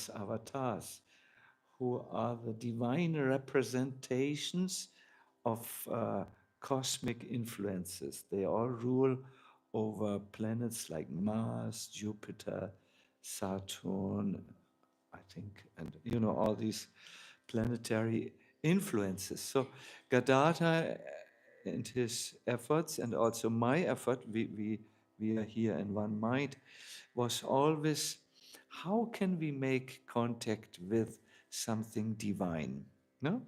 Krishna's avatars, who are the divine representations of cosmic influences. They all rule over planets like Mars, Jupiter, Saturn, I think, and all these planetary influences. So Gadadhar and his efforts, and also my effort, we are here in one mind, was always, how can we make contact with something divine? No?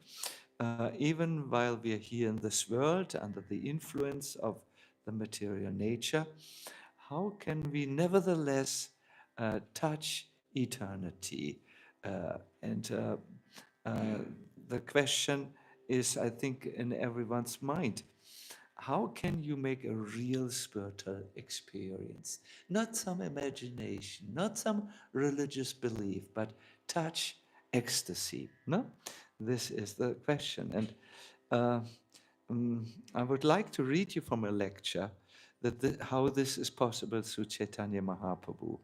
Even while we are here in this world under the influence of the material nature, how can we nevertheless touch eternity? And the question is, I think, in everyone's mind. How can you make a real spiritual experience? Not some imagination, not some religious belief, but touch ecstasy. No? This is the question. And uh, I would like to read you from a lecture how this is possible through Caitanya Mahaprabhu.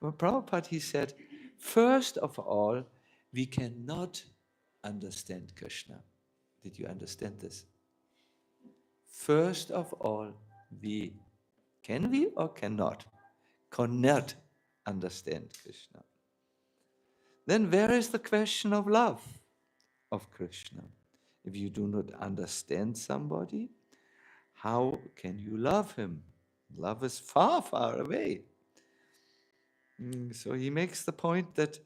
Well, Prabhupada, he said, first of all, we cannot understand Krishna. Did you understand this? First of all, can we or cannot understand Krishna? Then where is the question of love of Krishna? If you do not understand somebody, how can you love him? Love is far, far away. So he makes the point that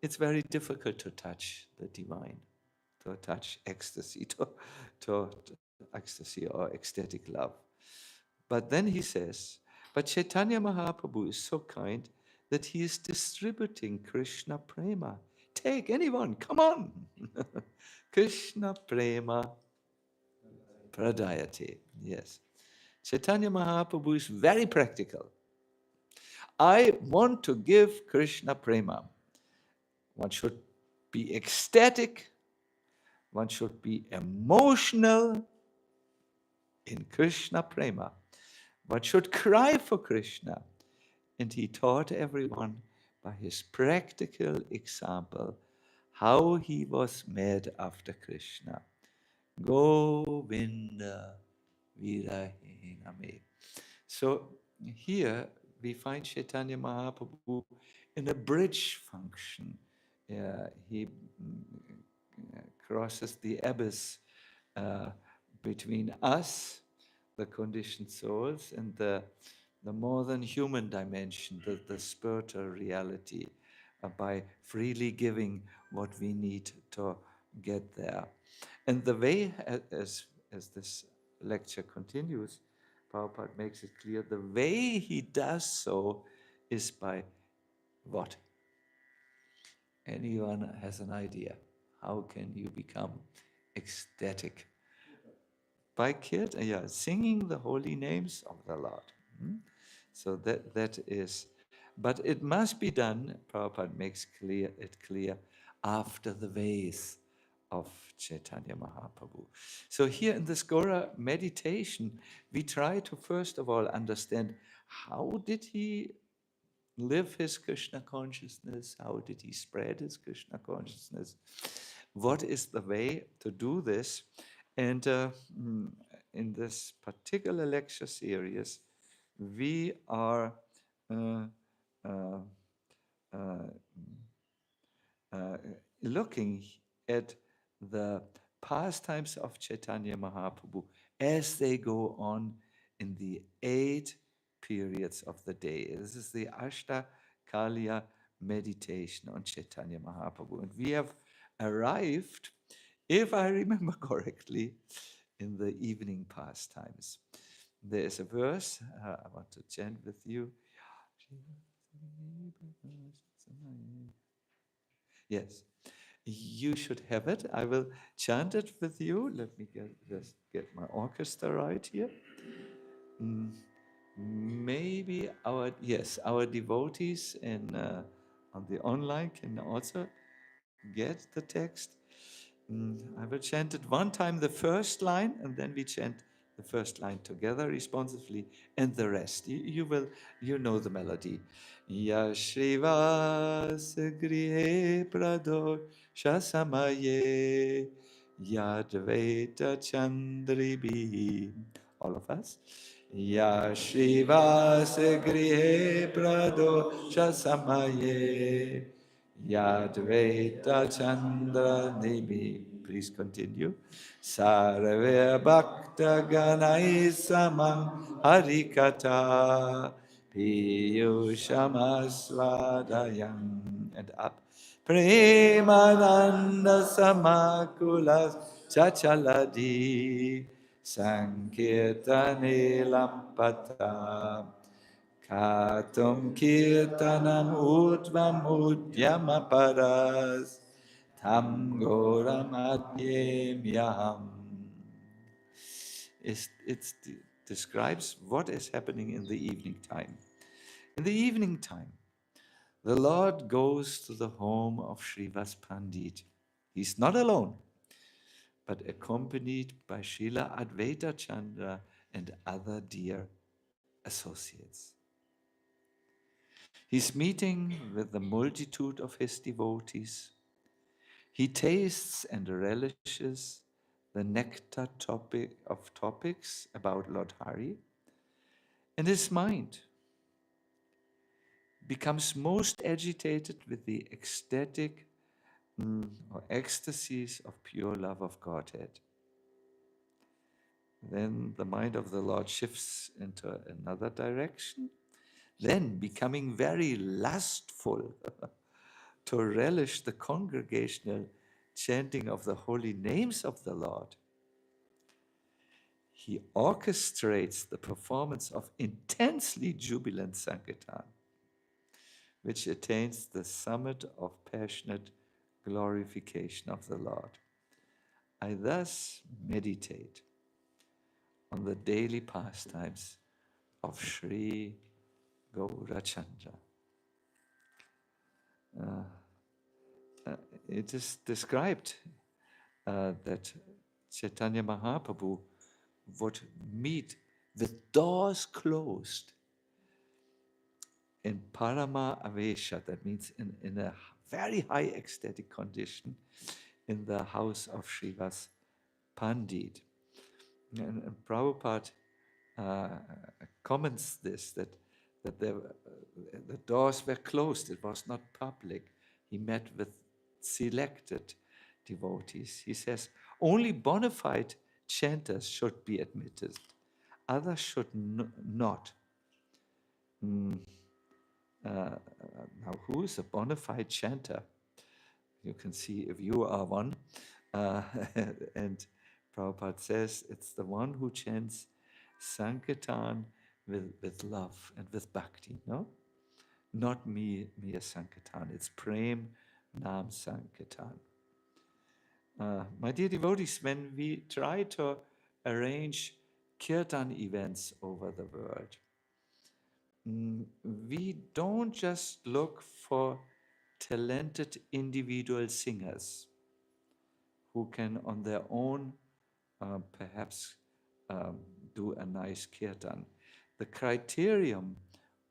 it's very difficult to touch the divine, to touch ecstasy, to ecstasy or ecstatic love. But then he says, but Chaitanya Mahaprabhu is so kind that he is distributing Krishna Prema. Take anyone, come on. Krishna Prema Pradayate. Yes. Chaitanya Mahaprabhu is very practical. I want to give Krishna Prema. One should be ecstatic. One should be emotional in Krishna Prema. One should cry for Krishna. And he taught everyone by his practical example how he was made after Krishna. Govinda Virahiname. So here we find Chaitanya Mahaprabhu in a bridge function. He crosses the abyss between us, the conditioned souls, and the more than human dimension, the spiritual reality, by freely giving what we need to get there. And the way, as this lecture continues, Prabhupada makes it clear, the way he does so is by what? Anyone has an idea? How can you become ecstatic? By kirtan, yeah, singing the holy names of the Lord. So that is, but it must be done, Prabhupada makes it clear, after the ways of Chaitanya Mahaprabhu. So here in this Gaura meditation, we try to first of all understand how did he live his Krishna consciousness? How did he spread his Krishna consciousness? What is the way to do this? And in this particular lecture series, we are looking at the pastimes of Caitanya Mahaprabhu as they go on in the 8 periods of the day. This is the Ashta Kalya meditation on Chaitanya Mahaprabhu. And we have arrived, if I remember correctly, in the evening pastimes. There is a verse I want to chant with you. Yes, you should have it. I will chant it with you. Let me get my orchestra right here. Maybe our devotees on the online can also get the text. I will chant it one time, the first line, and then we chant the first line together responsively, and the rest. You know the melody. Yashrivas grihe prado shasamaye yadvaita chandribi. All of us. Yashrivas grihe prado shasamaye yadvaita chandribi. Please continue. Sarve Bhakta Ganai Samam Harikata Piyushamasvadayam. And up. Premananda Samakulas Chachaladi Sankirtane Lampata Katum Kirtanam Utvam Udyamaparas Tam Goram Adyemyam. It describes what is happening in the evening time. In the evening time, the Lord goes to the home of Srivas Pandit. He's not alone, but accompanied by Srila Advaita Chandra and other dear associates. He's meeting with the multitude of his devotees. He tastes and relishes the nectar of topics about Lord Hari, and his mind becomes most agitated with the ecstatic or ecstasies of pure love of Godhead. Then the mind of the Lord shifts into another direction, then becoming very lustful to relish the congregational chanting of the holy names of the Lord. He orchestrates the performance of intensely jubilant Sankirtan, which attains the summit of passionate glorification of the Lord. I thus meditate on the daily pastimes of Sri Gaurachandra. It is described that Caitanya Mahaprabhu would meet with doors closed in Parama Avesha, that means in a very high ecstatic condition, in the house of Srivas Pandit. And Prabhupada comments this, that the doors were closed, it was not public. He met with selected devotees. He says, only bona fide chanters should be admitted. Others should not. Now, who is a bona fide chanter? You can see if you are one. And Prabhupada says it's the one who chants Sankirtan with love and with Bhakti, no? Not mere Sankirtan. It's Prem Nam Sankirtan. My dear devotees, when we try to arrange kirtan events over the world, we don't just look for talented individual singers who can on their own perhaps do a nice kirtan. The criterion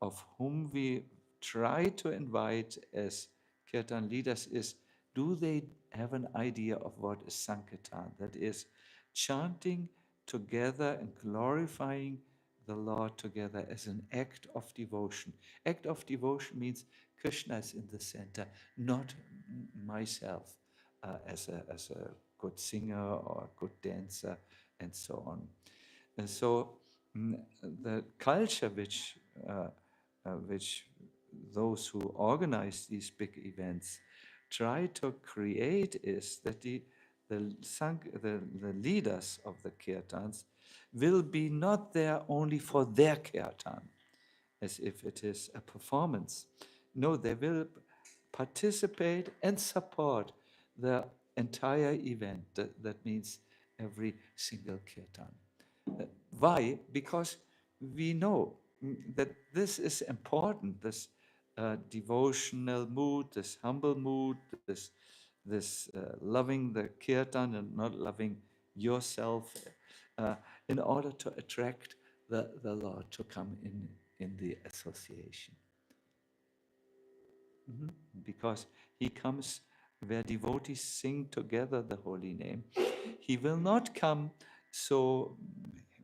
of whom we try to invite as kirtan leaders is, do they have an idea of what is Sankirtan? That is, chanting together and glorifying the Lord together as an act of devotion. Act of devotion means Krishna is in the center, not myself as a good singer or a good dancer, and so on. And so the culture which those who organize these big events try to create is that the leaders of the kirtans will be not there only for their kirtan, as if it is a performance. No, they will participate and support the entire event. That means every single kirtan. Why? Because we know that this is important, this devotional mood, this humble mood, this loving the kirtan and not loving yourself. in order to attract the Lord to come in the association. Because he comes where devotees sing together the holy name. He will not come, so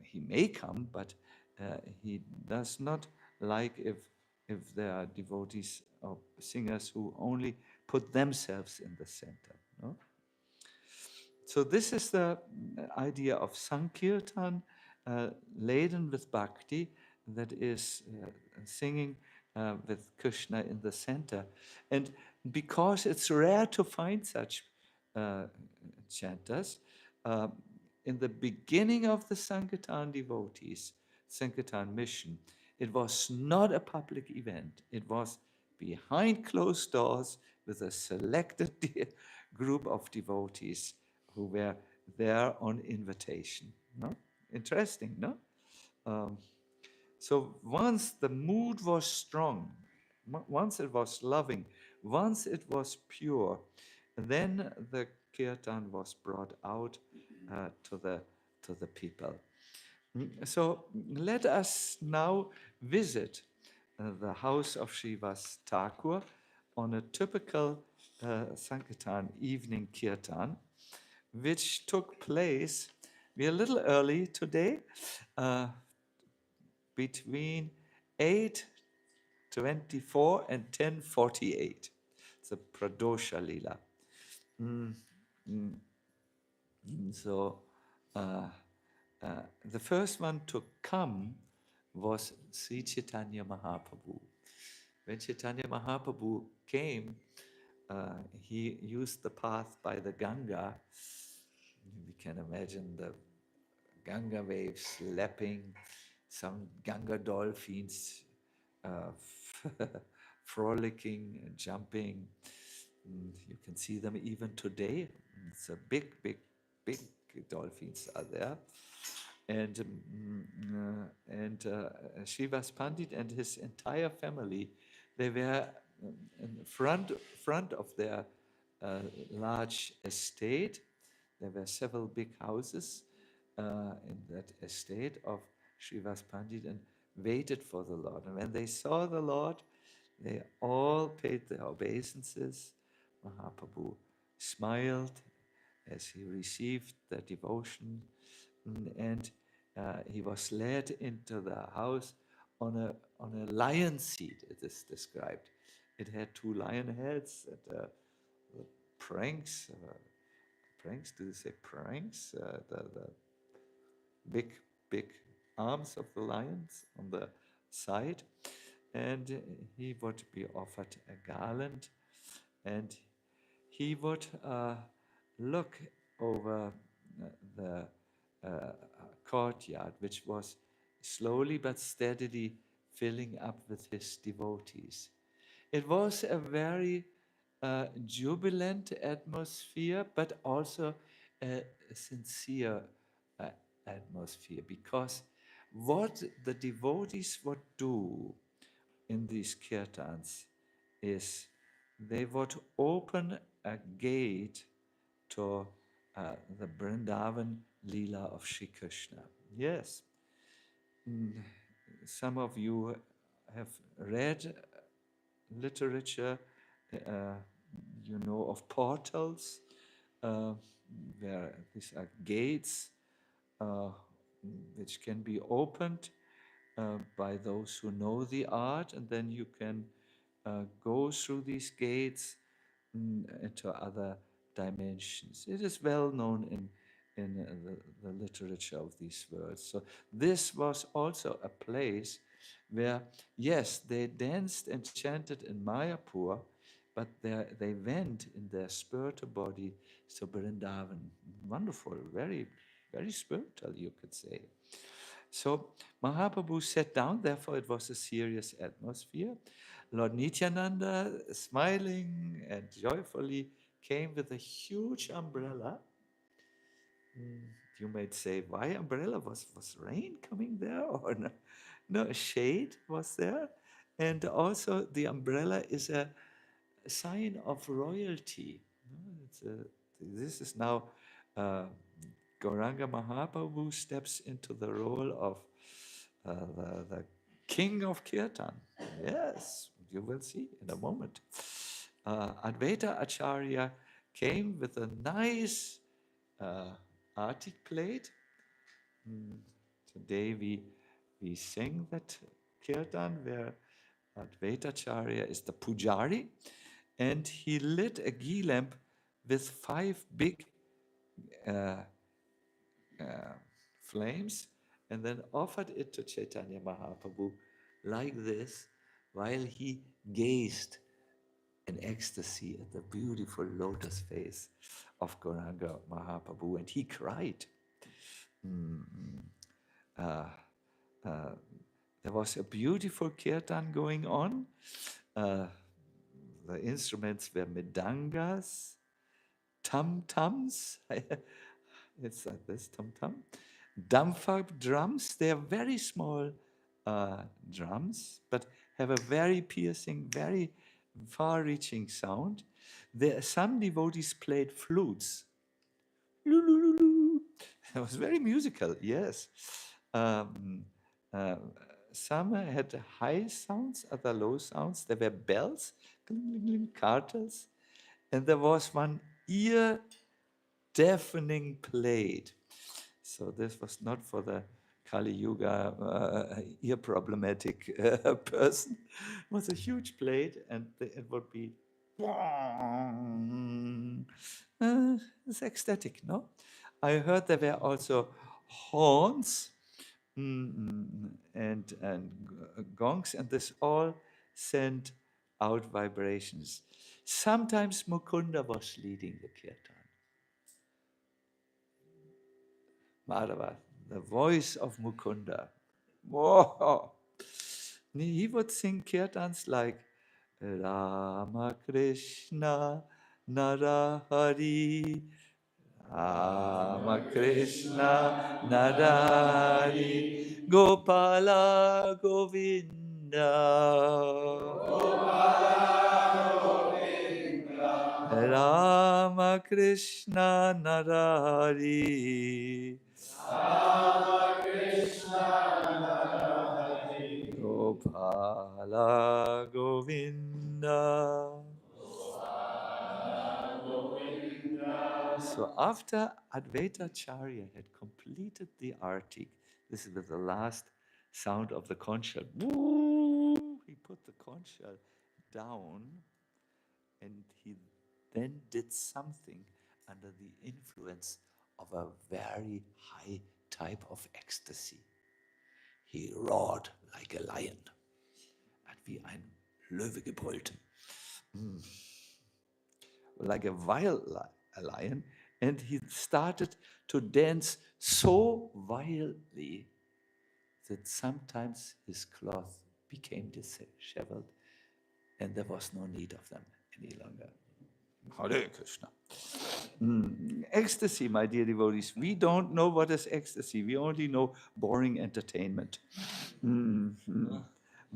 he may come, but he does not like if there are devotees or singers who only put themselves in the center. No? So this is the idea of Sankirtan, laden with bhakti, that is singing with Krishna in the center. And because it's rare to find such chanters, in the beginning of the Sankirtan devotees, Sankirtan mission, it was not a public event. It was behind closed doors with a selected group of devotees who were there on invitation. No? Interesting, no? So once the mood was strong, once it was loving, once it was pure, then the kirtan was brought out to the people. So let us now visit the house of Srivas Thakur on a typical Sankirtan evening kirtan, which took place, we're a little early today, between 8.24 and 10.48. It's a Pradosha Lila. So the first one to come was Sri Caitanya Mahaprabhu. When Caitanya Mahaprabhu came, he used the path by the Ganga. We can imagine the Ganga waves lapping, some Ganga dolphins frolicking and jumping. You can see them even today. It's a big dolphins are there. And Srivas Pandit and his entire family, they were in front of their large estate. There were several big houses in that estate of Srivas Pandit and waited for the Lord. And when they saw the Lord, they all paid their obeisances. Mahaprabhu smiled as he received the devotion, and he was led into the house on a lion seat. It is described. It had two lion heads and the pranks. Pranks? Do they say pranks? The big arms of the lions on the side, and he would be offered a garland, and he would look over the courtyard, which was slowly but steadily filling up with his devotees. It was a very jubilant atmosphere, but also a sincere atmosphere, because what the devotees would do in these kirtans is they would open a gate to the Vrindavan Leela of Sri Krishna. Yes, some of you have read literature, you know of portals, where these are gates which can be opened by those who know the art, and then you can go through these gates into other dimensions. It is well known in the literature of these words. So this was also a place where, yes, they danced and chanted in Mayapur, but they went in their spiritual body to Vrindavan. Wonderful, very, very spiritual, you could say. So Mahaprabhu sat down, therefore it was a serious atmosphere. Lord Nityananda, smiling and joyfully, came with a huge umbrella. You might say, why umbrella? Was rain coming there or no? No, shade was there. And also the umbrella is a sign of royalty. This is now Gauranga Mahaprabhu steps into the role of the king of kirtan. Yes, you will see in a moment. Advaita Acharya came with a nice artik plate. Today we sing that kirtan where Advaita Acharya is the pujari, and he lit a ghee lamp with 5 big uh, flames and then offered it to Chaitanya Mahaprabhu like this while he gazed in ecstasy at the beautiful lotus face of Gauranga Mahaprabhu, and he cried. Uh, uh, there was a beautiful kirtan going on. The instruments were midangas, tam-tams. It's like this, tam-tam. Damfa drums, they are very small drums, but have a very piercing, very far-reaching sound. Some devotees played flutes. It was very musical, yes. Um, uh, some had high sounds, other low sounds. There were bells, cartels, and there was one ear-deafening plate. So this was not for the Kali Yuga ear problematic person. It was a huge plate, and it would be it's ecstatic, no? I heard there were also horns and gongs, and this all sent out vibrations. Sometimes Mukunda was leading the kirtan. Madhava, the voice of Mukunda. Whoa! He would sing kirtans like Rama Krishna Narahari, Rama Krishna Narahari, Gopala Govinda, Rama Krishna Narahari, Gopala Govinda. So after Advaita Acharya had completed the artik, this is the last sound of the conch shell. Woo! He put the conch shell down, and he then did something under the influence of a very high type of ecstasy. He roared like a lion, and wie ein Löwe gebrüllt, like a wild lion, and he started to dance so wildly that sometimes his cloth became disheveled, and there was no need of them any longer. Hare Krishna. Ecstasy, my dear devotees. We don't know what is ecstasy. We only know boring entertainment.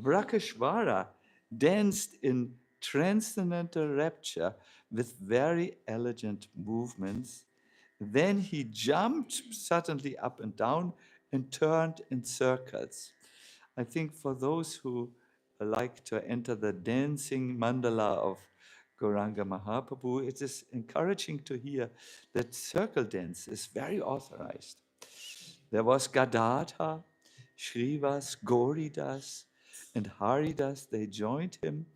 Brakeshwara danced in transcendental rapture with very elegant movements. Then he jumped suddenly up and down and turned in circles. I think for those who like to enter the dancing mandala of Gauranga Mahaprabhu, it is encouraging to hear that circle dance is very authorized. There was Gadadha, Shrivas, Gauridas, and Haridas. They joined him,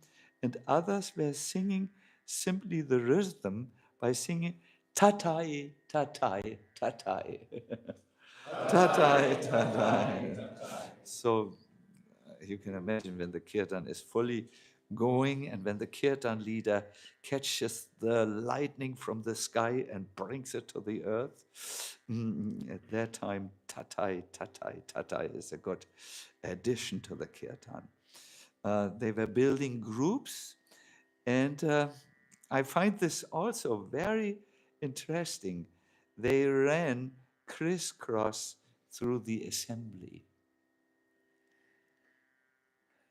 and others were singing simply the rhythm by singing tatai, tatai, tatai. Tatai, tatai. So you can imagine when the kirtan is fully going and when the kirtan leader catches the lightning from the sky and brings it to the earth, at that time, tatai, tatai, tatai is a good addition to the kirtan. They were building groups, and I find this also very interesting. They ran crisscross through the assembly.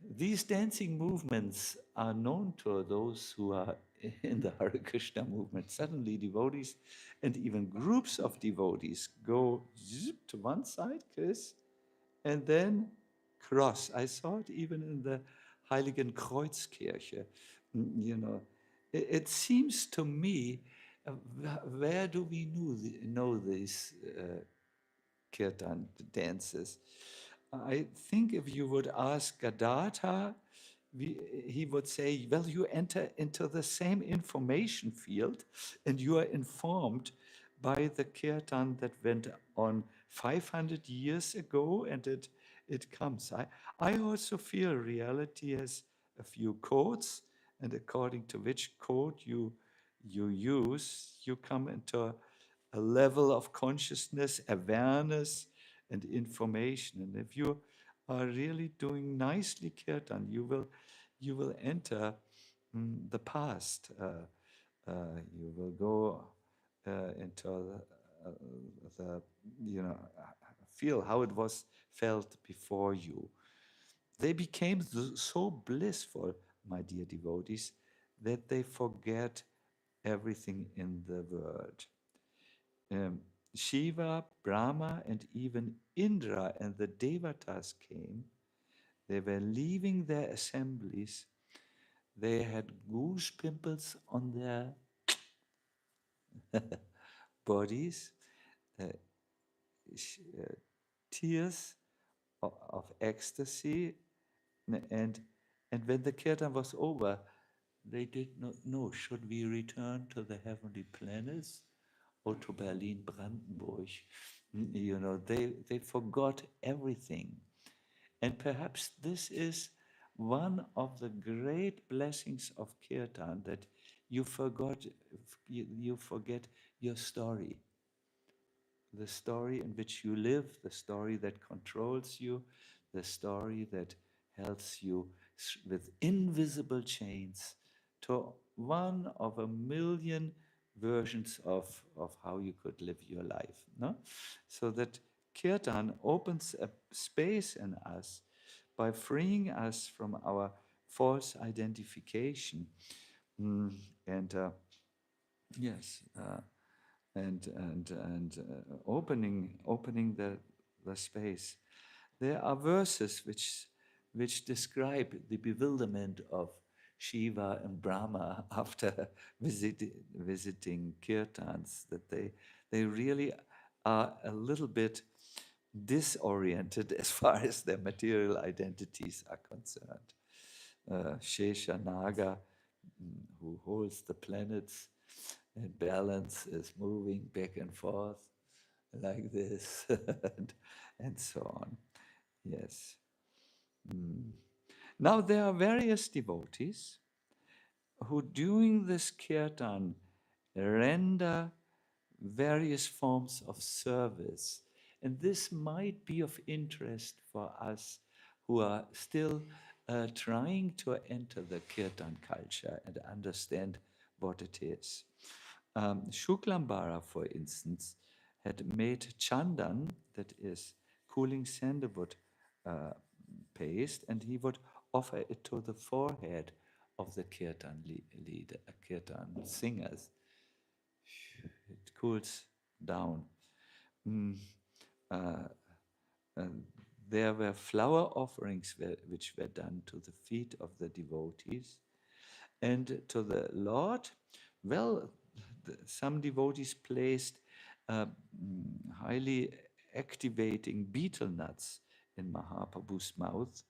These dancing movements are known to those who are in the Hare Krishna movement. Suddenly devotees and even groups of devotees go zip to one side, kiss, and then cross. I saw it even in the Heiligen Kreuzkirche. You know, it seems to me, where do we know these kirtan dances? I think if you would ask Gadadhar, he would say, well, you enter into the same information field and you are informed by the kirtan that went on 500 years ago, and it comes. I also feel reality has a few codes, and according to which code you use, you come into a level of consciousness, awareness, and information. And if you are really doing nicely kirtan, you will enter the past. You will go into the feel how it was felt before you. They became so blissful, my dear devotees, that they forget everything in the world. Shiva, Brahma, and even Indra and the Devatas came. They were leaving their assemblies. They had goose pimples on their bodies, uh, tears of ecstasy, and when the kirtan was over, they did not know, should we return to the heavenly planets or to Berlin Brandenburg? You know, they forgot everything. And perhaps this is one of the great blessings of kirtan, that you forget your story, the story in which you live, the story that controls you, the story that helps you with invisible chains to one of a million versions of how you could live your life. No? So that kirtan opens a space in us by freeing us from our false identification. And yes, opening the space. There are verses which describe the bewilderment of Shiva and Brahma after visiting kirtans, that they really are a little bit disoriented as far as their material identities are concerned. Shesha Naga, who holds the planets and balance, is moving back and forth like this, and so on. Yes. Now there are various devotees who, during this kirtan, render various forms of service. And this might be of interest for us who are still trying to enter the kirtan culture and understand what it is. Shuklambara, for instance, had made chandan, that is cooling sandalwood paste, and he would offer it to the forehead of the kirtan leader, kirtan singers. It cools down. There were flower offerings which were done to the feet of the devotees. And to the Lord, well, some devotees placed highly activating betel nuts in Mahaprabhu's mouth,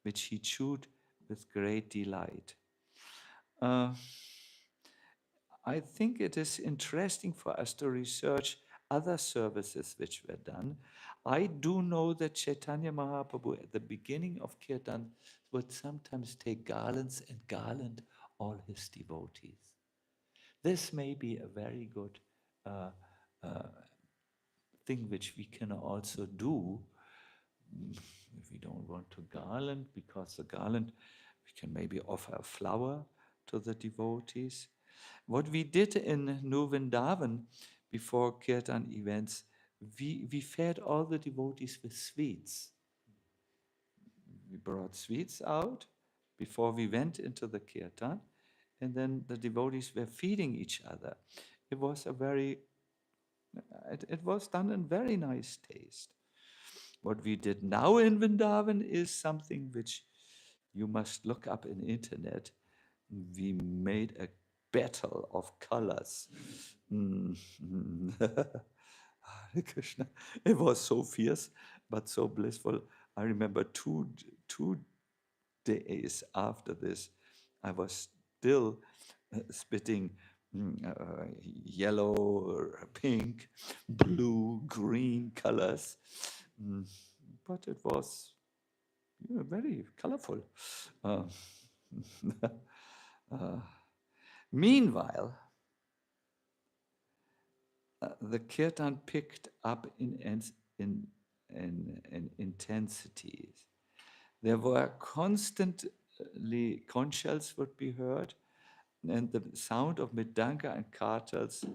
which he chewed with great delight. I think it is interesting for us to research other services which were done. I do know that Chaitanya Mahaprabhu at the beginning of kirtan would sometimes take garlands and garland all his devotees. This may be a very good thing which we can also do if we don't want to garland, because the garland, we can maybe offer a flower to the devotees. What we did in New Vrindavan before kirtan events, we fed all the devotees with sweets. We brought sweets out before we went into the kirtan, and then the devotees were feeding each other. It was it was done in very nice taste. What we did now in Vrindavan is something which you must look up in internet. We made a battle of colors. Mm. Hare Krishna. It was so fierce, but so blissful. I remember two days after this, I was still spitting yellow, pink, blue, green colors. Mm, but it was very colorful. Uh, uh, Meanwhile, the kirtan picked up in intensities. There were constantly conch shells would be heard, and the sound of mridanga and kartals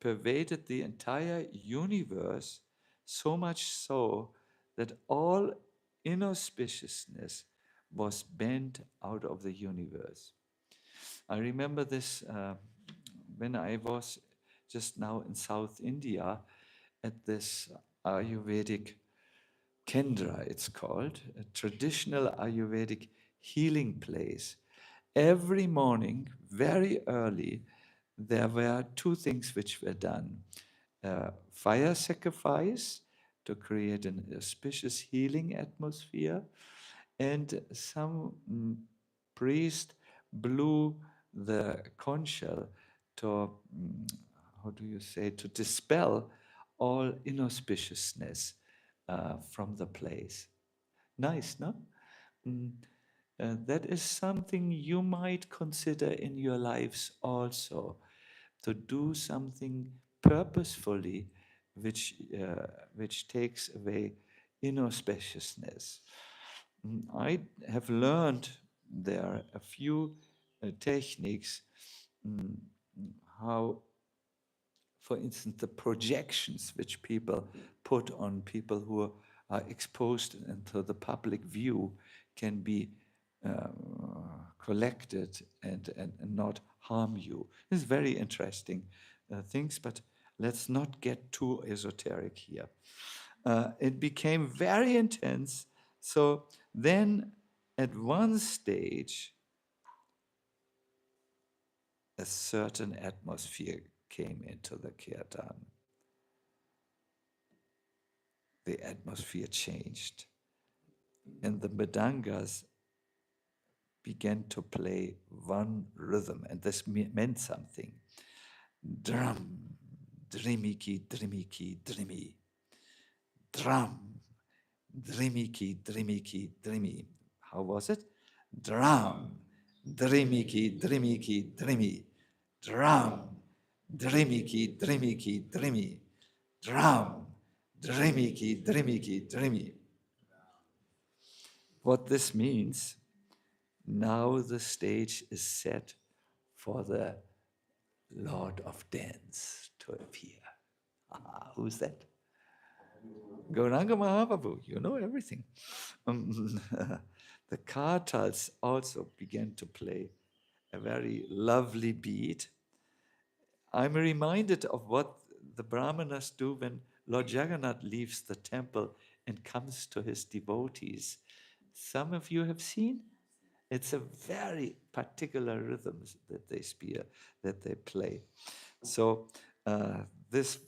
pervaded the entire universe, so much so that all inauspiciousness was bent out of the universe. I remember this when I was just now in South India at this Ayurvedic Kendra, it's called, a traditional Ayurvedic healing place. Every morning, very early, there were two things which were done. Fire sacrifice to create an auspicious healing atmosphere, and some priest blew the conch shell to, how do you say, to dispel all inauspiciousness from the place. Nice, no? Mm, that is something you might consider in your lives also, to do something purposefully which takes away inauspiciousness. I have learned there a few techniques, how, for instance, the projections which people put on people who are exposed into the public view can be collected and not harm you. It's very interesting things, but let's not get too esoteric here. It became very intense. So then at one stage, a certain atmosphere came into the kirtan. The atmosphere changed, and the mridangas began to play one rhythm, and this meant something. Drum, drimiki, drimiki, drimi. Drum, drimiki, drimiki, drimi. How was it? Drum, drimiki, drimiki, drimi. Drum, drimiki, drimiki, drimi. Drum, drimiki, drimiki, drimi. What this means, now the stage is set for the Lord of Dance to appear. Who's that? Gauranga Mahaprabhu, you know everything. The kartals also began to play a very lovely beat. I'm reminded of what the Brahmanas do when Lord Jagannath leaves the temple and comes to his devotees. Some of you have seen? It's a very particular rhythm that they play. So this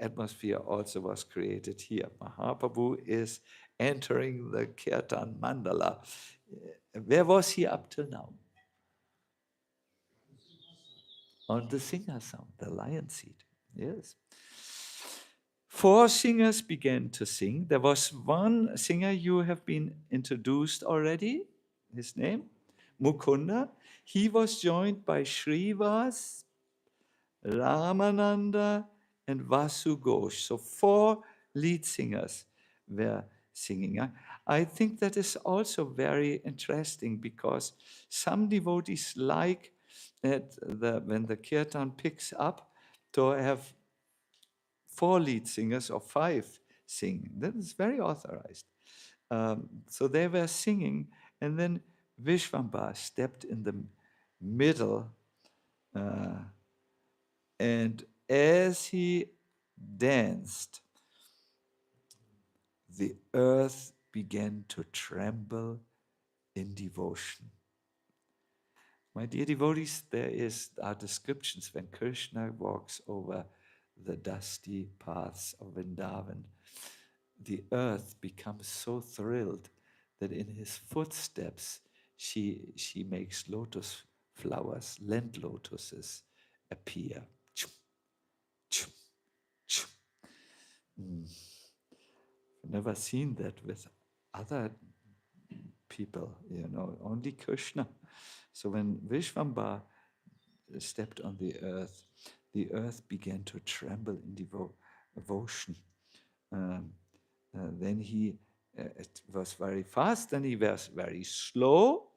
atmosphere also was created here. Mahaprabhu is entering the Kirtan Mandala. Where was he up till now? On the Singhasan, the lion seat. Yes. 4 singers began to sing. There was one singer you have been introduced already. His name? Mukunda. He was joined by Srivas, Ramananda, and Vasu Ghosh. So 4 lead singers were singing. I think that is also very interesting because some devotees like that when the kirtan picks up to have 4 lead singers or 5 sing. That is very authorized. So they were singing, and then Vishvambara stepped in middle, uh, and as he danced, the earth began to tremble in devotion. My dear devotees, are descriptions when Krishna walks over the dusty paths of Vrindavan. The earth becomes so thrilled that in his footsteps she makes lotus flowers, land lotuses, appear. Chum, chum, chum. I've never seen that with other people, only Krishna. So when Vishvambara stepped on the earth began to tremble in devotion. Then it was very fast, and he was very slow,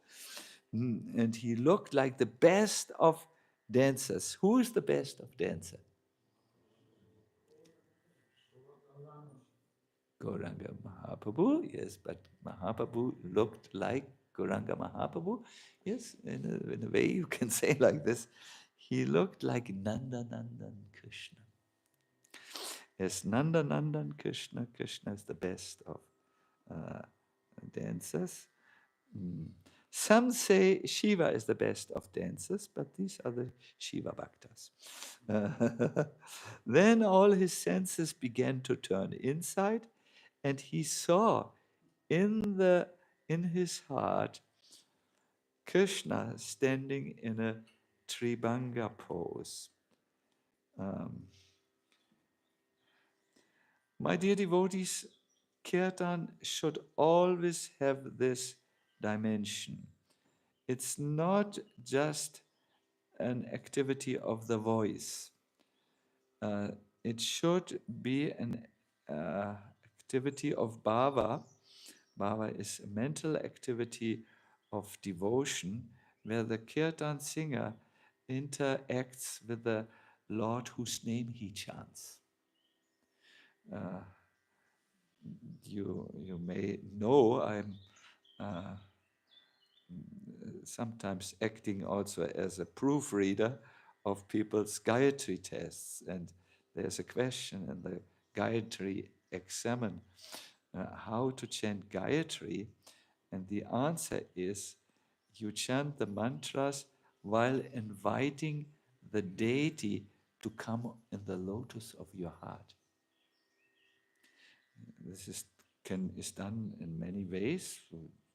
and he looked like the best of dancers. Who is the best of dancers? Gauranga Mahaprabhu, yes, but Mahaprabhu looked like Gauranga Mahaprabhu. Yes, in a way you can say like this. He looked like Nanda Nandan Krishna. Yes, Nanda Nandan Krishna. Krishna is the best of dancers. Some say Shiva is the best of dancers, but these are the Shiva Bhaktas. Then all his senses began to turn inside, and he saw in his heart Krishna standing in a Tribhanga pose. My dear devotees, kirtan should always have this dimension. It's not just an activity of the voice. It should be an activity of bhava. Bhava is a mental activity of devotion where the kirtan singer interacts with the Lord whose name he chants. You may know I'm sometimes acting also as a proofreader of people's Gayatri tests, and there's a question in the Gayatri examen how to chant Gayatri, and the answer is you chant the mantras while inviting the deity to come in the lotus of your heart. This is done in many ways.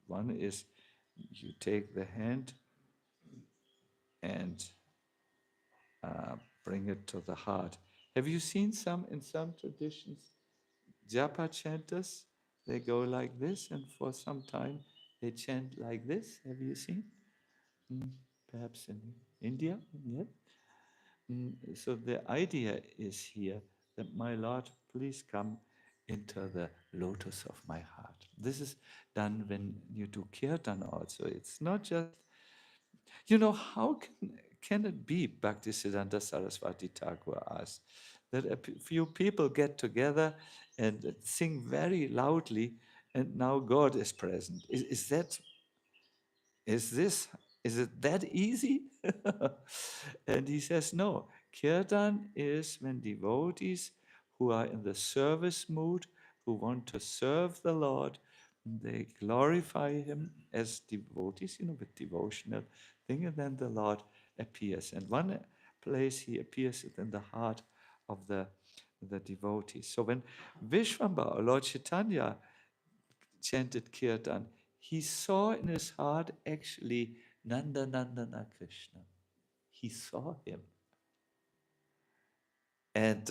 One is you take the hand and bring it to the heart. Have you seen in some traditions, japa chanters? They go like this, and for some time they chant like this. Have you seen? Perhaps in India, yes. So the idea is here that my Lord, please come into the lotus of my heart. This is done when you do kirtan also. It's not just, how can it be, Bhaktisiddhanta Saraswati Thakur asked, that a few people get together and sing very loudly, and now God is present? Is it that easy? And he says, no. Kirtan is when devotees who are in the service mood, who want to serve the Lord, they glorify him as devotees, with devotional thing, and then the Lord appears. And one place he appears in the heart of the devotees. So when Vishvambara, Lord Chaitanya, chanted kirtan, he saw in his heart actually Nanda Nandana Krishna. He saw him. And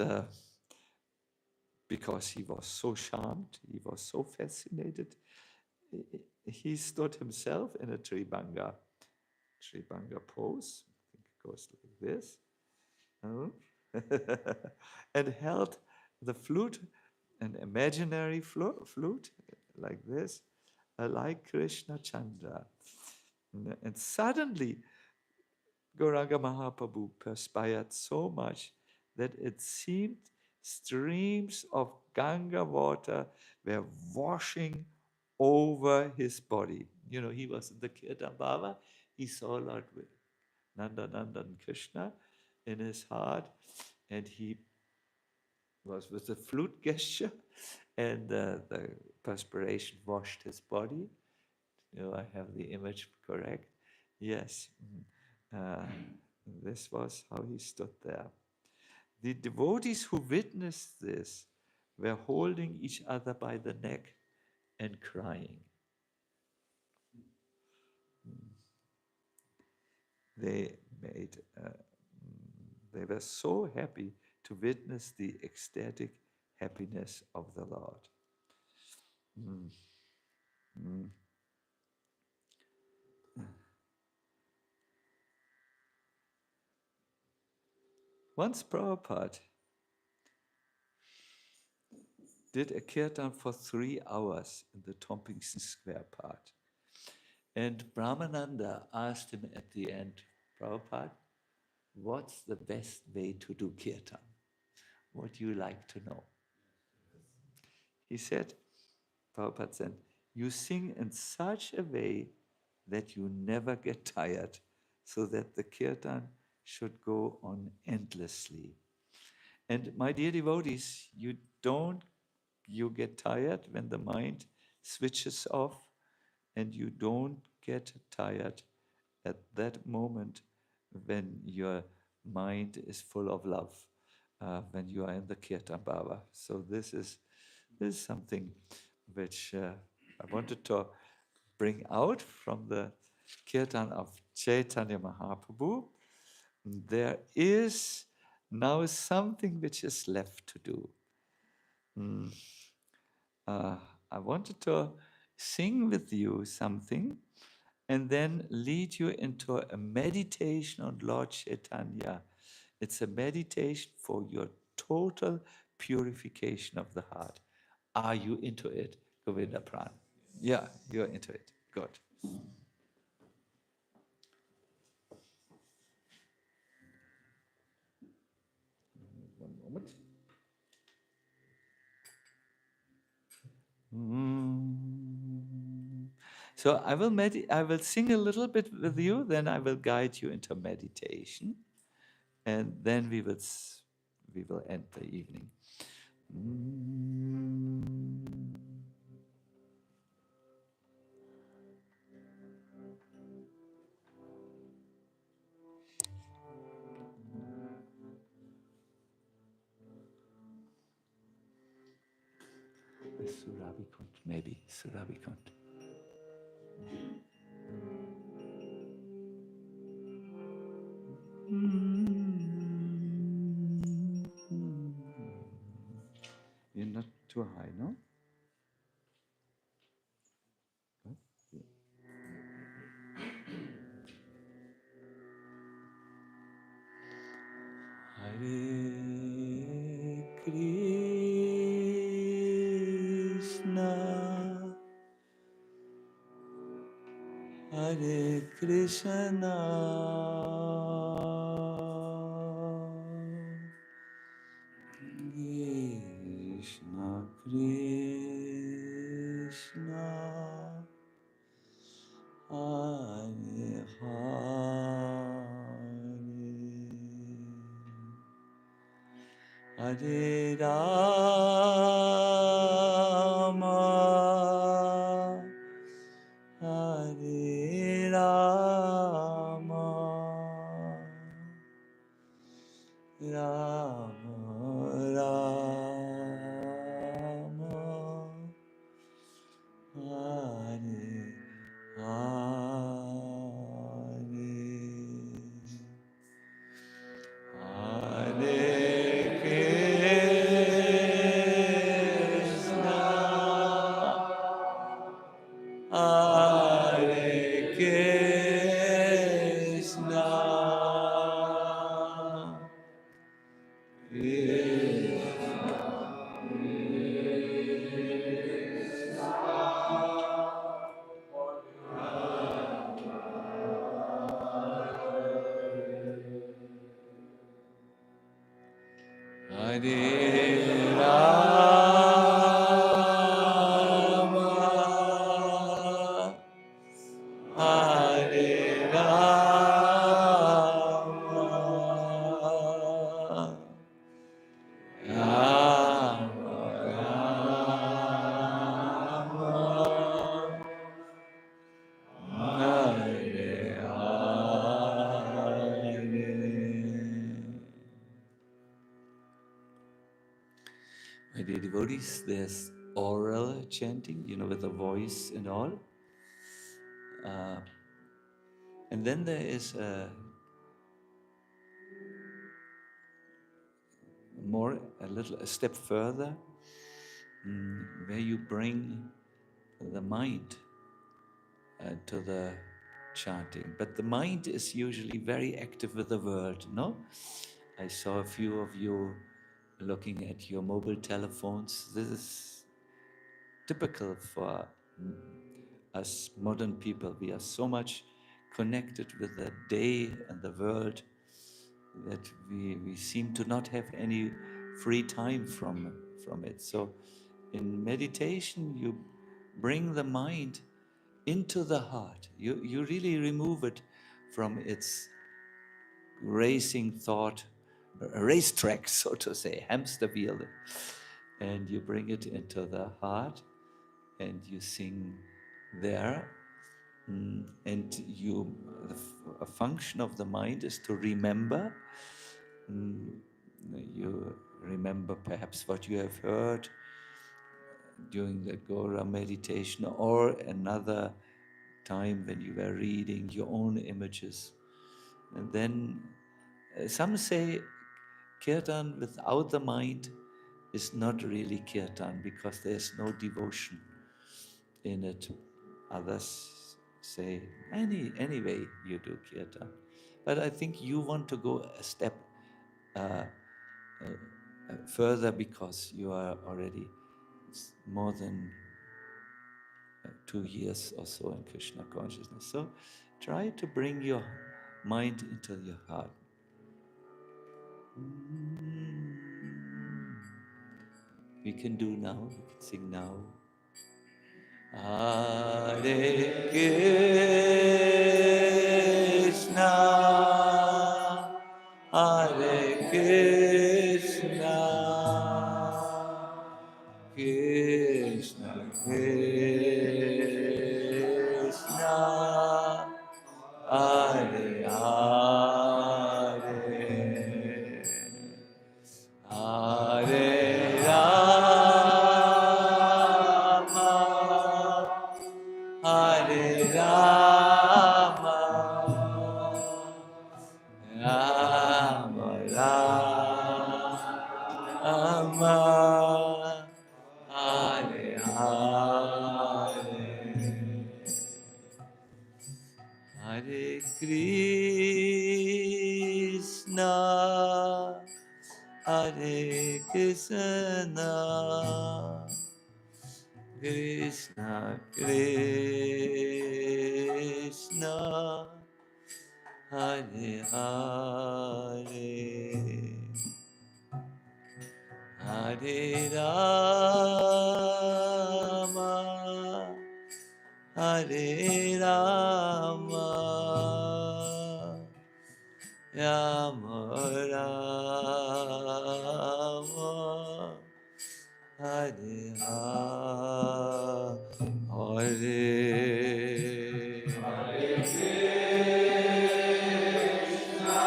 because he was so charmed, he was so fascinated, he stood himself in a Tribhanga pose. I think it goes like this. And held the flute, an imaginary flute, like this, like Krishna Chandra. And suddenly, Gauranga Mahaprabhu perspired so much that it seemed streams of Ganga water were washing over his body. He was in the Kirtan Bhava. He saw Lord Nandanandan Krishna in his heart, and he was with a flute gesture, and the perspiration washed his body. I have the image correct. Yes. This was how he stood there. The devotees who witnessed this were holding each other by the neck and crying. They they were so happy to witness the ecstatic happiness of the Lord. Mm. Mm. Once Prabhupada did a kirtan for 3 hours in the Tompkins Square part. And Brahmananda asked him at the end, Prabhupada, what's the best way to do kirtan? What do you like to know? He said, Prabhupada said, you sing in such a way that you never get tired, so that the kirtan should go on endlessly. And my dear devotees, you get tired when the mind switches off, and you don't get tired at that moment when your mind is full of love, when you are in the Kirtan Bhava. So this is something which I wanted to bring out from the Kirtan of Caitanya Mahaprabhu. There is now something which is left to do. I wanted to sing with you something and then lead you into a meditation on Lord Caitanya. It's a meditation for your total purification of the heart. Are you into it, Govinda Pran? Yeah, you're into it. Good. One moment. So I will sing a little bit with you, then I will guide you into meditation, and then we will end the evening. Surabhikund, maybe Surabhikund. You're not too high, no? Hare Krishna, Hare Krishna, Krishna Krishna, Hare Hare, Hare Rama, Hare Rama, Rama Rama, Hare Hare Krishna, Hare Krishna, Hare Rama, Hare Rama, My dear devotees, there's oral chanting, with the voice and all. Uh, and then there is a step further, where you bring the mind to the chanting. But the mind is usually very active with the world, no? I saw a few of you looking at your mobile telephones. This is typical for us modern people. We are so much connected with the day and the world that we seem to not have any free time from it. So in meditation, you bring the mind into the heart. You really remove it from its racing thought, a racetrack, so to say, hamster wheel, and you bring it into the heart, and you sing there. And a function of the mind is to remember. You remember perhaps what you have heard during the Gaura meditation, or another time when you were reading your own images. And then some say kirtan without the mind is not really kirtan, because there's no devotion in it. Others say any way you do kirtan. But I think you want to go a step further, because you are already more than 2 years or so in Krishna consciousness. So try to bring your mind into your heart. We can do now, we can sing now. Hare Krishna, Hare Krishna, Krishna Krishna, Hare Hare, Hare Rama, Hare Rama, Rama Rama, Hare Hare, Hare Krishna, Hare Krishna, Krishna Krishna, Hare Hare, Hare Rama, Hare Rama, Rama Rama, Hare Hare. Hare Krishna,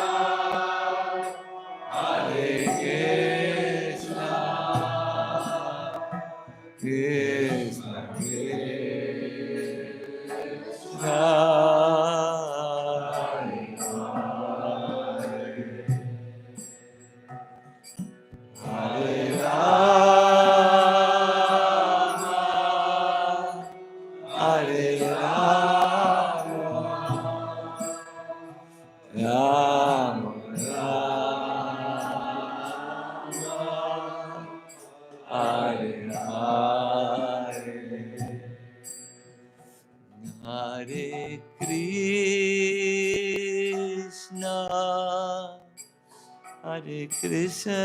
Hare Krishna, Krishna Krishna, Hare Rama, Hare Rama, Rama Rama, Hare Hare, Hare Krishna, Hare Krishna,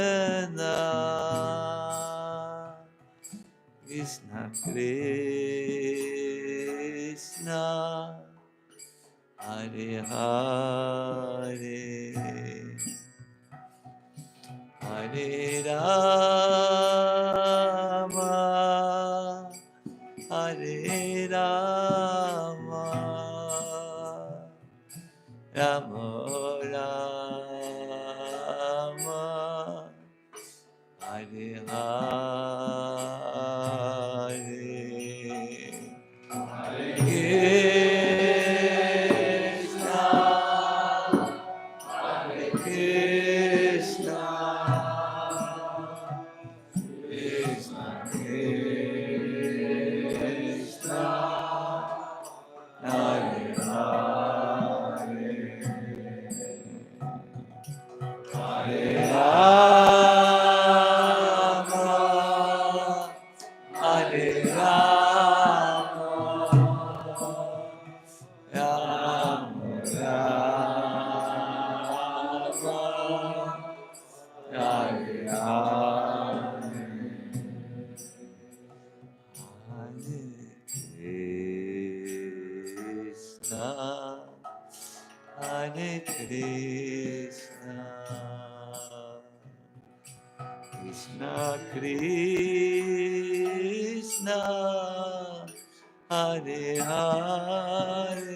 Krishna Krishna, Hare Hare, Hare Rama, Hare Rama, Rama Rama, Hare Hare. Hare Hare Krishna, Hare Krishna, Krishna Krishna, Hare Hare,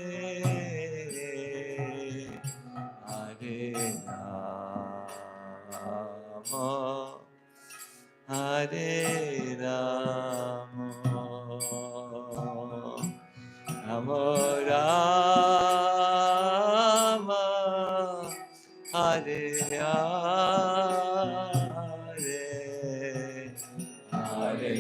Hare Rama, Hare Rama, Rama Rama, Hare Hare, Hare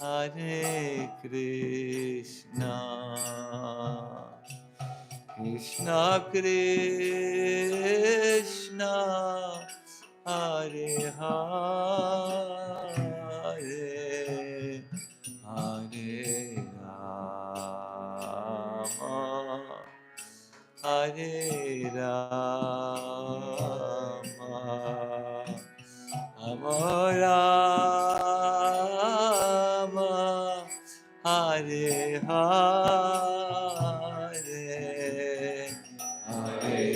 Hare Krishna, Krishna Krishna, Hare Hare, Hare Rama, Hare Rama, Rama, Hare Hare, Hare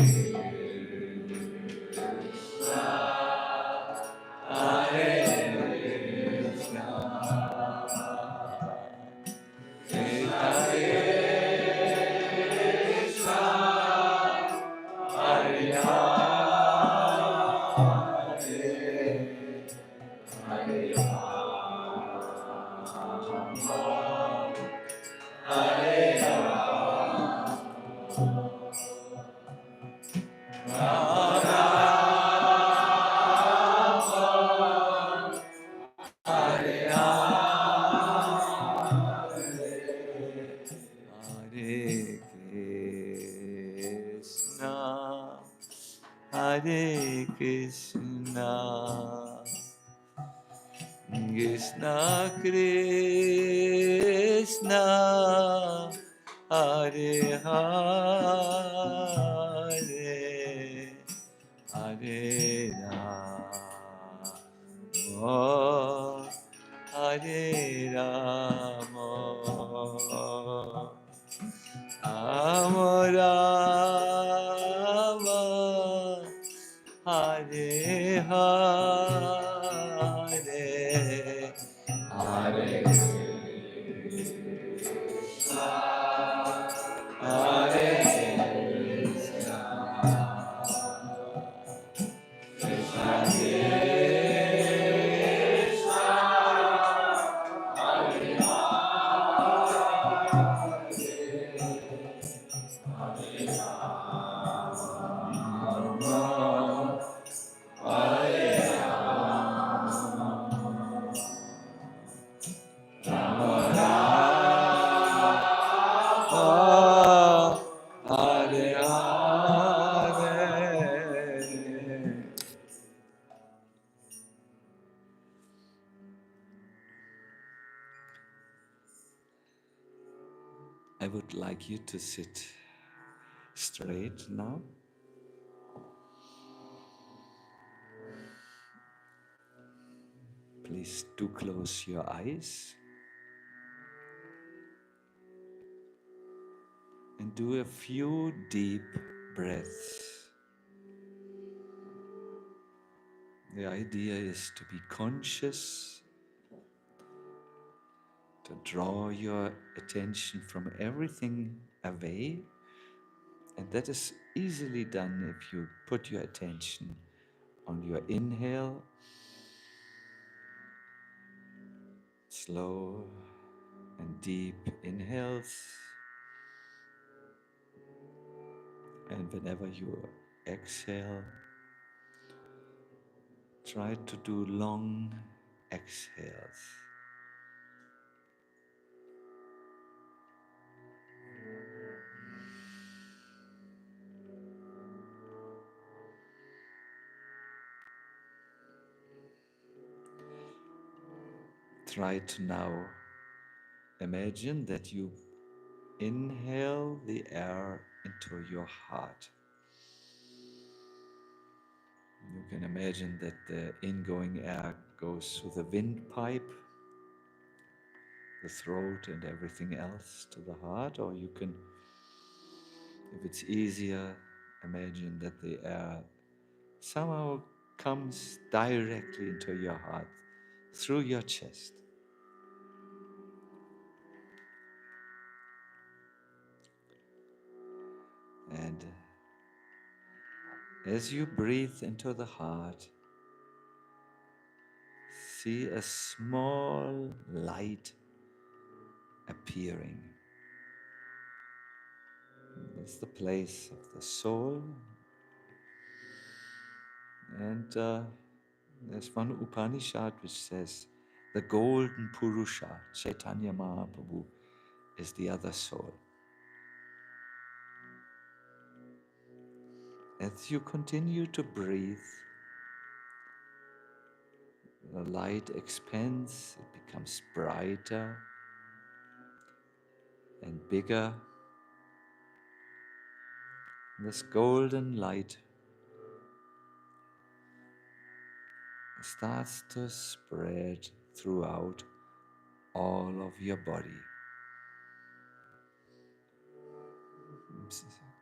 Hare Krishna, Krishna Krishna, Hare Hare, Hare Rama, Hare Rama, Rama Rama, Hare Hare, Hare Hare Hare Hare. I would like you to sit straight now. Please do close your eyes and do a few deep breaths. The idea is to be conscious, to draw your attention from everything away, and that is easily done if you put your attention On your inhale, slow and deep inhales, and whenever you exhale, try to do long exhales. Try to now imagine that you inhale the air into your heart. You can imagine that the ingoing air goes through the windpipe, the throat and everything else to the heart, or you can, if it's easier, imagine that the air somehow comes directly into your heart, through your chest. And as you breathe into the heart, see a small light appearing. That's the place of the soul. And there's one Upanishad which says the golden Purusha, Caitanya Mahaprabhu, is the other soul. As you continue to breathe, the light expands, it becomes brighter and bigger. This golden light starts to spread throughout all of your body.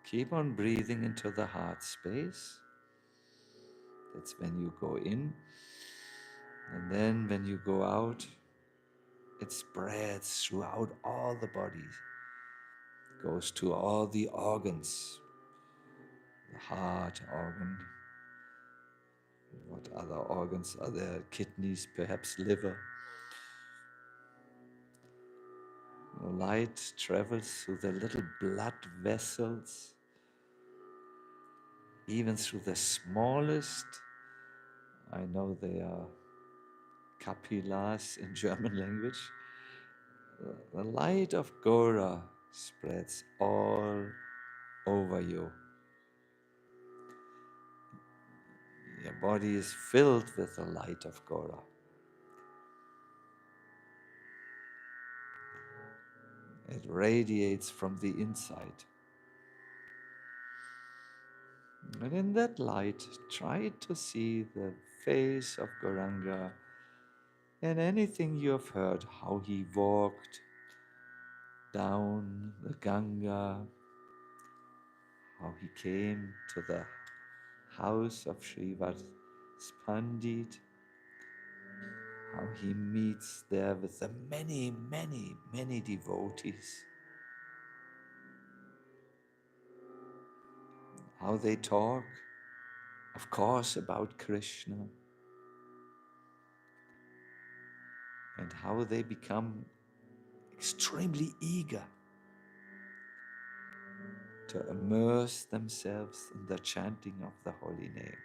Keep on breathing into the heart space. That's when you go in. And then when you go out, it spreads throughout all the body. It goes to all the organs. The heart organ. What other organs are there? Kidneys, perhaps liver. The light travels through the little blood vessels, even through the smallest. I know they are capillars in German language. The light of Gaura spreads all over you. Your body is filled with the light of Gaura. It radiates from the inside. And in that light, try to see the face of Gauranga and anything you have heard, how he walked down the Ganga, how he came to the house of Srivas Pandit, how he meets there with the many, many, many devotees, how they talk, of course, about Krishna, and how they become extremely eager to immerse themselves in the chanting of the holy name.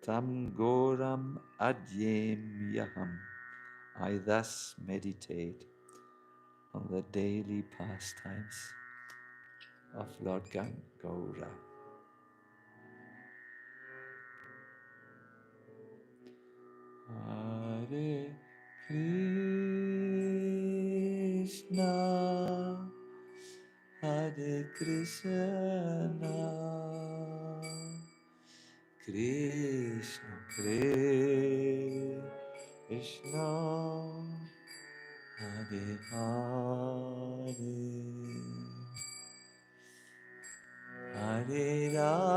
Tam Goram Adyem Yaham. I thus meditate on the daily pastimes of Lord Gaura. Hare Krishna, Hare Krishna, Krishna Krishna, Hare Hare, Hare Rama,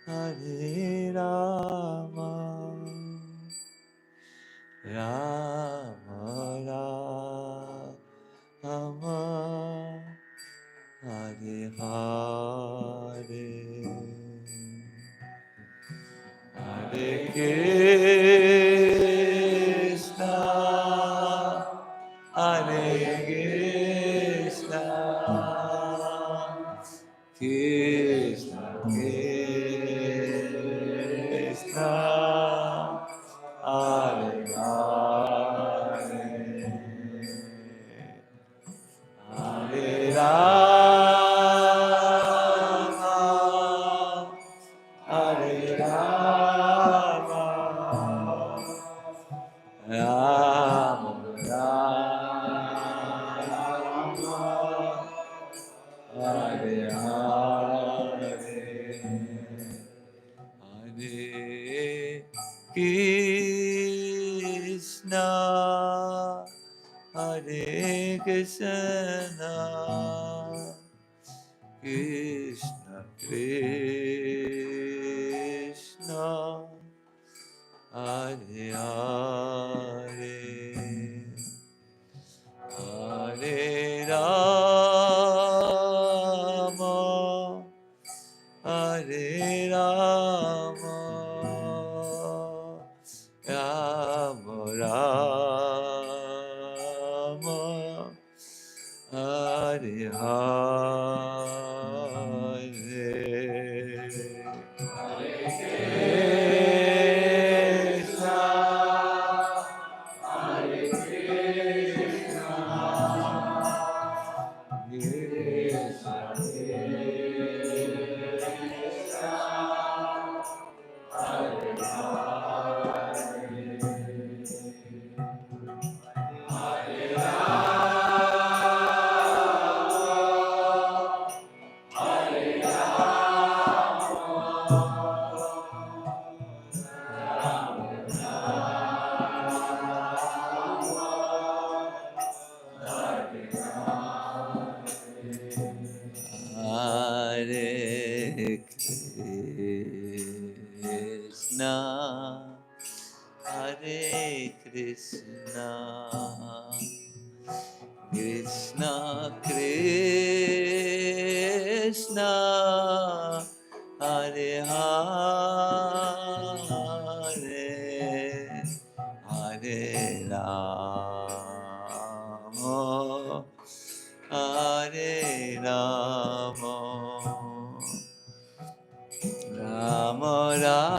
Hare Hare Rama, Rama Rama, Hare Hare, Hare Krishna, Hare Krishna, Krishna Krishna, Hare Hare, Hare Rama, Hare Rama, Rama Rama, Hare Hare, Hare Krishna, Hare Krishna, Krishna Krishna, Hare Hare, Hare Rama, Hare Rama, Rama Rama, Hare Hare, Hare Krishna, Hare Krishna, Krishna Krishna, Hare Hare, Hare Rama, Hare Krishna, Hare Krishna, Krishna Krishna, Hare Hare, Hare Rama, Hare Rama, Rama Rama,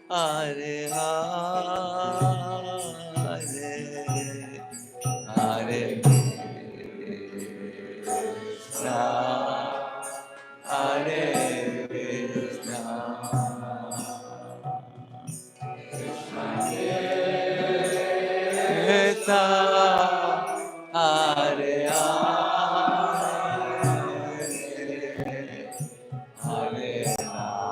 Hare Hare, Hare Krishna, Hare Krishna, Krishna Krishna, Hare Hare, Hare Rama,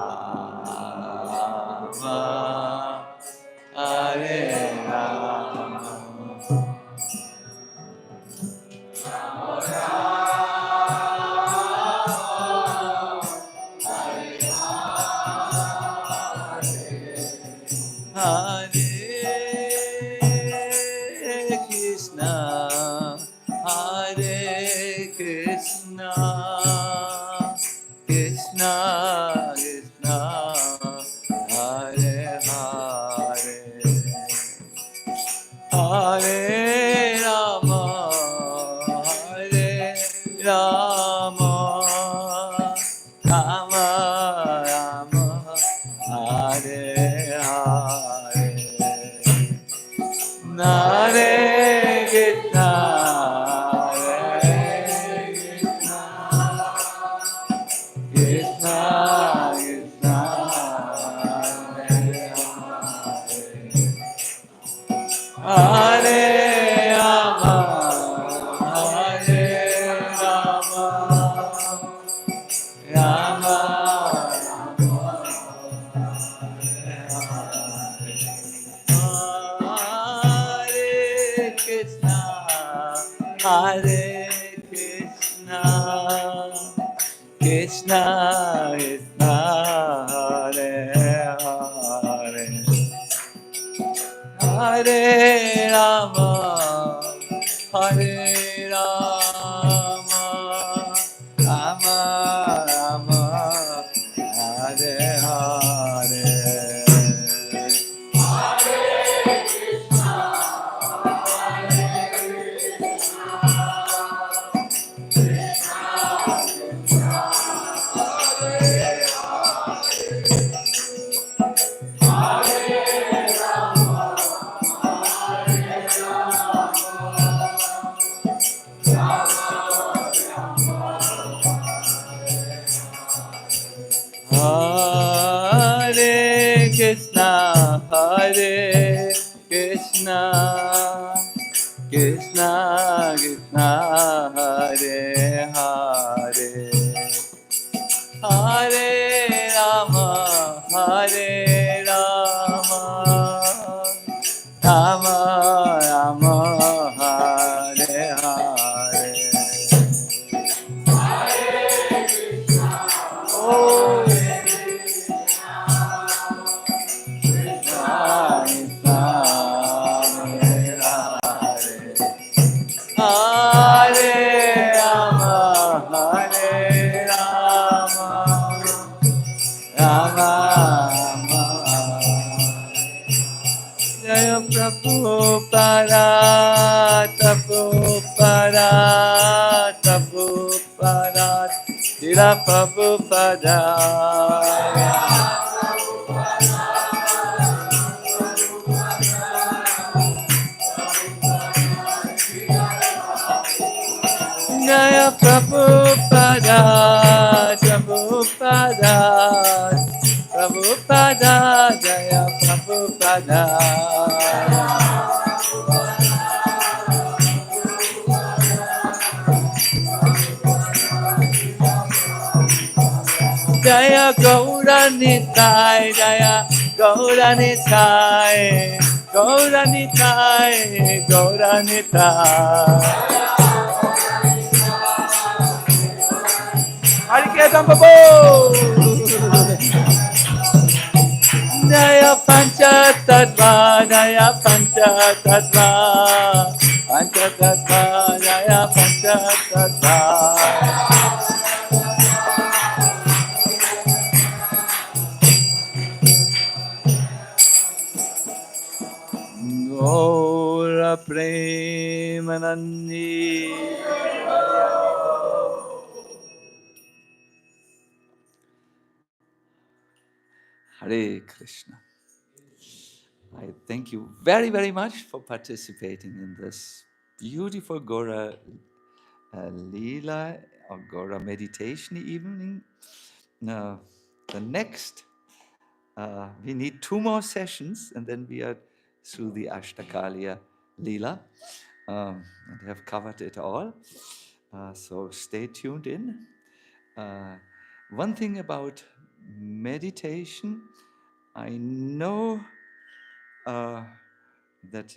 Hare Rama, Hare Krishna, Hare Krishna, Krishna Krishna, Hare Hare, Hare Rama, Hare Rama, Rama Rama, Hare Hare, Hare Krishna, Hare Krishna, Krishna Krishna, Hare Hare, Hare Rama, Hare Rama, Rama Hare Krishna, Hare Krishna, Krishna Krishna Hare Hare Hare Rama Hare Rama Rama Rama Hare Hare Hare Krishna, Hare Krishna, Krishna Krishna, Hare Hare, Hare Rama, Hare Rama, Rama Rama, Hare Hare. Oh. Hare Rama, Hare Rama, Rama Rama. Jaya Prabhupada, Prabhupada, Prabhupada, Srila Prabhupada. Jaya Prabhupada, Prabhupada, Prabhupada, Jaya Prabhupada. Jaya Gaura Nitai, Jaya Gaura Nitai, Gaura Nitai, Gaura Nitai. Hari Kirtan Babu! Jaya Pancha Tattva, Jaya Pancha Tattva, Pancha Tattva, Jaya Pancha Tattva. Gaura Premanandi. Hare Krishna. I thank you very, very much for participating in this beautiful Gaura Leela or Gaura meditation evening. Now, the next, we need 2 more sessions and then we are through the Ashtakaliya Leela and have covered it all. So stay tuned in. One thing about meditation, I know that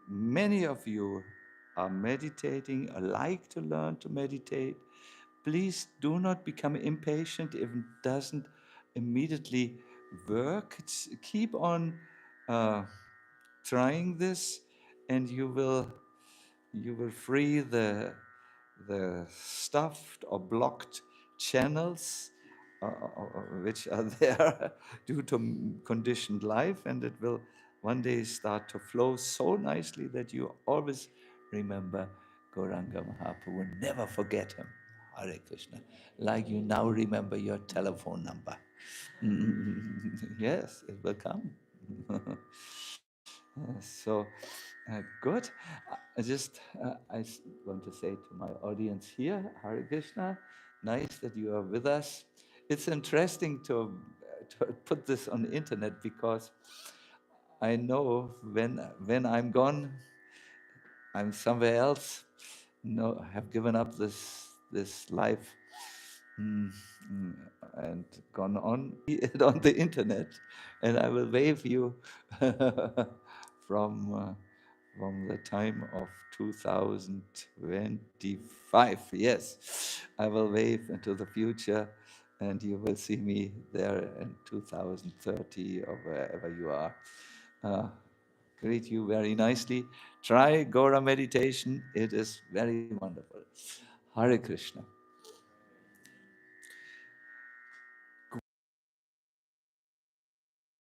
many of you are meditating or like to learn to meditate. Please do not become impatient if it doesn't immediately work. Keep on trying this, and you will free the stuffed or blocked channels which are there due to conditioned life, and it will one day start to flow so nicely that you always remember Gauranga Mahaprabhu. Never forget him. Hare Krishna. Like you now remember your telephone number. Yes, it will come. So good. I want to say to my audience here, Hare Krishna, nice that you are with us. It's interesting to put this on the internet because I know when I'm gone, I'm somewhere else. No, I have given up this life mm, mm, and gone on it on the internet, and I will wave you from from the time of 2025. Yes, I will wave into the future and you will see me there in 2030 or wherever you are. Uh, Greet you very nicely. Try Gaura meditation, it is very wonderful. Hare Krishna.